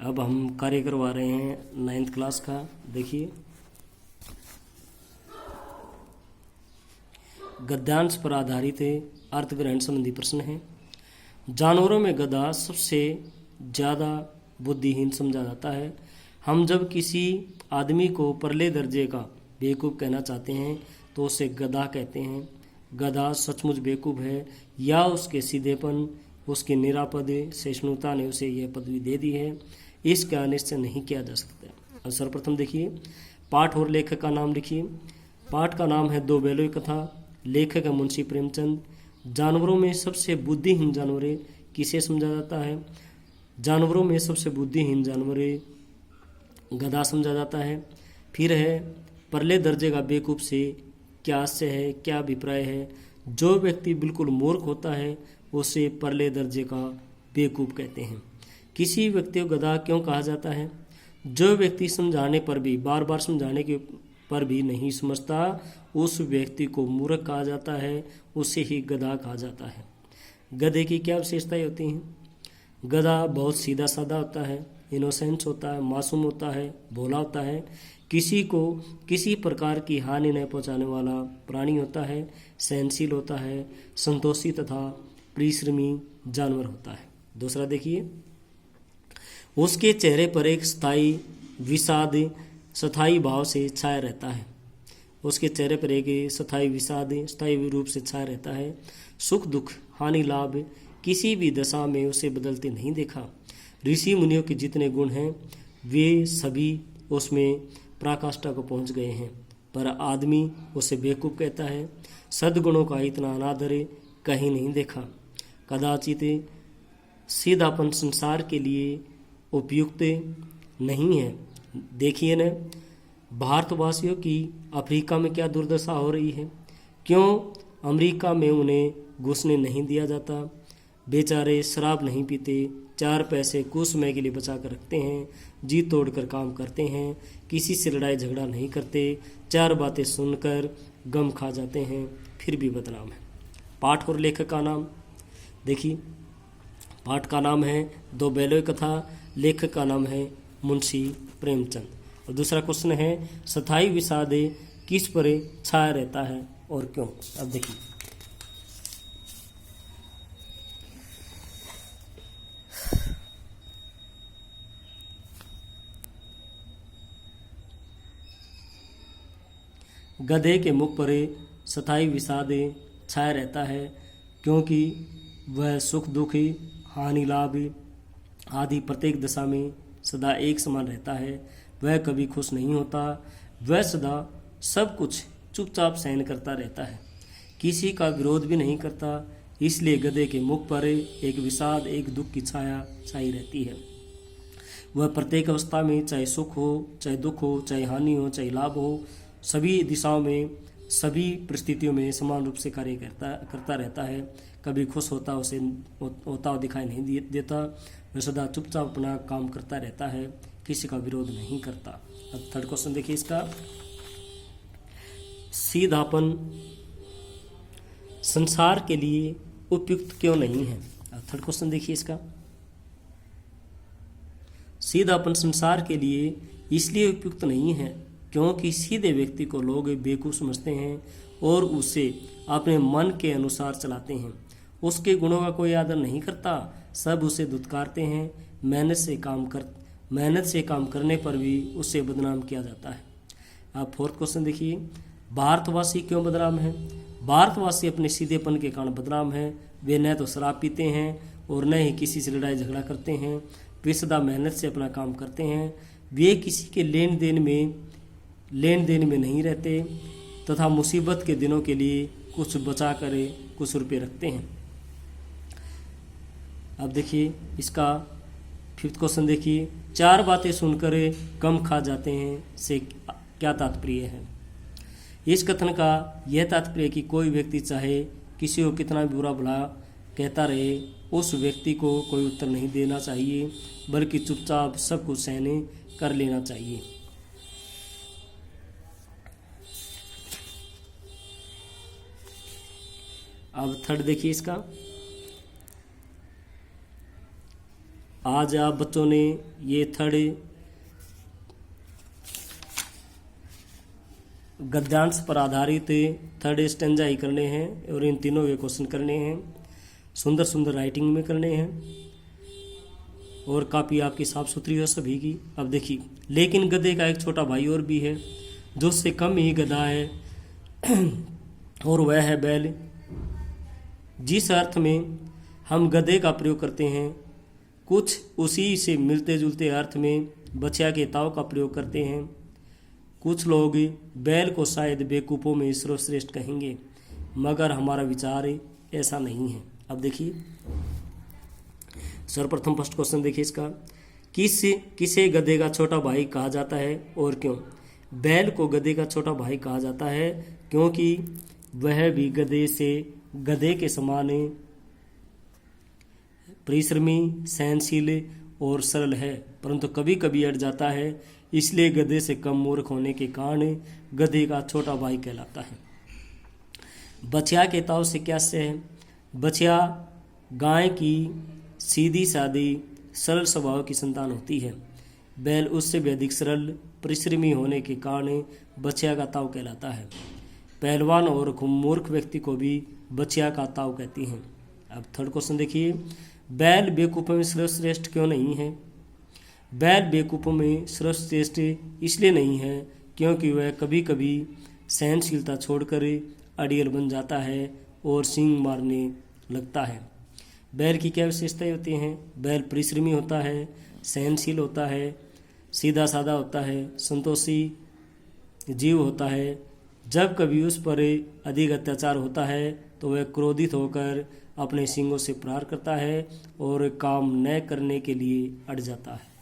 अब हम कार्य करवा रहे हैं 9th क्लास का। देखिए, गद्यांश पर आधारित अर्थग्रहण संबंधी प्रश्न है। जानवरों में गधा सबसे ज़्यादा बुद्धिहीन समझा जाता है। हम जब किसी आदमी को परले दर्जे का बेवकूफ़ कहना चाहते हैं तो उसे गधा कहते हैं। गधा सचमुच बेवकूफ़ है या उसके सीधेपन, उसकी निरापद सहिष्णुता ने उसे यह पदवी दे दी है, इसका निश्चय नहीं किया जा सकता। अब सर्वप्रथम देखिए, पाठ और लेखक का नाम लिखिए। पाठ का नाम है दो बैलों की कथा, लेखक है मुंशी प्रेमचंद। जानवरों में सबसे बुद्धिहीन जानवर किसे समझा जाता है? जानवरों में सबसे बुद्धिहीन जानवर गधा समझा जाता है। फिर है परले दर्जे का बेवकूफ़ से क्या आशय है, क्या अभिप्राय है? जो व्यक्ति बिल्कुल मूर्ख होता है उसे परले दर्जे का बेवकूफ़ कहते हैं। किसी व्यक्ति को गधा क्यों कहा जाता है? जो व्यक्ति समझाने पर भी, बार बार समझाने के पर भी नहीं समझता, उस व्यक्ति को मूर्ख कहा जाता है, उसे ही गधा कहा जाता है। गधे की क्या विशेषताएं होती हैं? गधा बहुत सीधा साधा होता है, इनोसेंस होता है, मासूम होता है, भोला होता है, किसी को किसी प्रकार की हानि न पहुंचाने वाला प्राणी होता है, सहनशील होता है, संतोषी तथा परिश्रमी जानवर होता है। दूसरा देखिए, उसके चेहरे पर एक स्थायी विषाद स्थायी भाव से छाया रहता है। उसके चेहरे पर एक स्थायी विषाद स्थायी रूप से छाया रहता है। सुख दुख हानि लाभ किसी भी दशा में उसे बदलते नहीं देखा। ऋषि मुनियों के जितने गुण हैं वे सभी उसमें पराकाष्ठा को पहुंच गए हैं, पर आदमी उसे बेवकूफ़ कहता है। सद्गुणों का इतना अनादर कहीं नहीं देखा। कदाचित सीधापन संसार के लिए उपयुक्त नहीं है। देखिए न, भारतवासियों की अफ्रीका में क्या दुर्दशा हो रही है। क्यों अमेरिका में उन्हें घुसने नहीं दिया जाता? बेचारे शराब नहीं पीते, 4 पैसे कुछ समय के लिए बचा कर रखते हैं, जी तोड़कर काम करते हैं, किसी से लड़ाई झगड़ा नहीं करते, 4 बातें सुनकर गम खा जाते हैं, फिर भी बदनाम है। पाठ और लेखक का नाम देखिए। पाठ का नाम है दो बैलों की कथा, लेखक का नाम है मुंशी प्रेमचंद। और दूसरा क्वेश्चन है, स्थायी विषाद किस पर छाया रहता है और क्यों? अब देखिए, गधे के मुख पर स्थायी विषाद छाया रहता है क्योंकि वह सुख दुख हानि लाभ आदि प्रत्येक दशा में सदा एक समान रहता है। वह कभी खुश नहीं होता। वह सदा सब कुछ चुपचाप सहन करता रहता है, किसी का विरोध भी नहीं करता। इसलिए गधे के मुख पर एक विषाद, एक दुख की छाया छाई रहती है। वह प्रत्येक अवस्था में, चाहे सुख हो, चाहे दुख हो, चाहे हानि हो, चाहे लाभ हो, सभी दिशाओं में, सभी परिस्थितियों में समान रूप से कार्य करता रहता है। कभी खुश होता हुआ दिखाई नहीं देता। वह सदा चुपचाप अपना काम करता रहता है, किसी का विरोध नहीं करता। अब थर्ड क्वेश्चन देखिए इसका, सीधापन संसार के लिए उपयुक्त क्यों नहीं है? अब थर्ड क्वेश्चन देखिए इसका, सीधापन संसार के लिए इसलिए उपयुक्त नहीं है क्योंकि सीधे व्यक्ति को लोग बेवकूफ़ समझते हैं और उसे अपने मन के अनुसार चलाते हैं। उसके गुणों का कोई आदर नहीं करता, सब उसे धुतकारते हैं। मेहनत से काम करने पर भी उसे बदनाम किया जाता है। अब फोर्थ क्वेश्चन देखिए, भारतवासी क्यों बदनाम है? भारतवासी अपने सीधेपन के कारण बदनाम है। वे न तो शराब पीते हैं और न ही किसी से लड़ाई झगड़ा करते हैं। वे सदा मेहनत से अपना काम करते हैं। वे किसी के लेन देन में नहीं रहते तथा मुसीबत के दिनों के लिए कुछ बचा कर कुछ रुपये रखते हैं। अब देखिए इसका फिफ्थ क्वेश्चन देखिए, 4 बातें सुनकर गम खा जाते हैं से क्या तात्पर्य है? इस कथन का यह तात्पर्य कि कोई व्यक्ति चाहे किसी को कितना भी बुरा भला कहता रहे, उस व्यक्ति को कोई उत्तर नहीं देना चाहिए, बल्कि चुपचाप सब कुछ सहने कर लेना चाहिए। अब थर्ड देखिए इसका, आज आप बच्चों ने ये गद्यांश पर आधारित थर्ड स्टेंजा ही करने हैं और इन तीनों के क्वेश्चन करने हैं, सुंदर सुंदर राइटिंग में करने हैं और कापी आपकी साफ सुथरी हो सभी की। अब देखिए, लेकिन गधे का एक छोटा भाई और भी है जो उससे कम ही गधा है और वह है बैल। जिस अर्थ में हम गधे का प्रयोग करते हैं, कुछ उसी से मिलते जुलते अर्थ में बछिया के ताव का प्रयोग करते हैं। कुछ लोग बैल को शायद बेवकूफ़ों में सर्वश्रेष्ठ कहेंगे, मगर हमारा विचार ऐसा नहीं है। अब देखिए सर्वप्रथम फर्स्ट क्वेश्चन देखिए इसका, किसे गधे का छोटा भाई कहा जाता है और क्यों? बैल को गधे का छोटा भाई कहा जाता है क्योंकि वह भी गधे के समान परिश्रमी, सहनशील और सरल है, परंतु कभी कभी अड़ जाता है, इसलिए गधे से कम मूर्ख होने के कारण गधे का छोटा भाई कहलाता है। बछिया के ताव से क्या है? बछिया गाय की सीधी सादी सरल स्वभाव की संतान होती है। बैल उससे भी अधिक सरल परिश्रमी होने के कारण बछिया का ताव कहलाता है। पहलवान और मूर्ख व्यक्ति को भी बछिया का ताव कहती हैं। अब थर्ड क्वेश्चन देखिए, बैल बेवकूफ़ों में सर्वश्रेष्ठ क्यों नहीं है? बैल बेवकूफ़ों में सर्वश्रेष्ठ इसलिए नहीं है क्योंकि वह कभी कभी सहनशीलता छोड़कर अड़ियल बन जाता है और सींग मारने लगता है। बैल की क्या विशेषताएं होती हैं? बैल परिश्रमी होता है, सहनशील होता है, सीधा साधा होता है, संतोषी जीव होता है। जब कभी उस पर अधिक अत्याचार होता है तो वह क्रोधित होकर अपने सींगों से प्रहार करता है और काम न करने के लिए अड़ जाता है।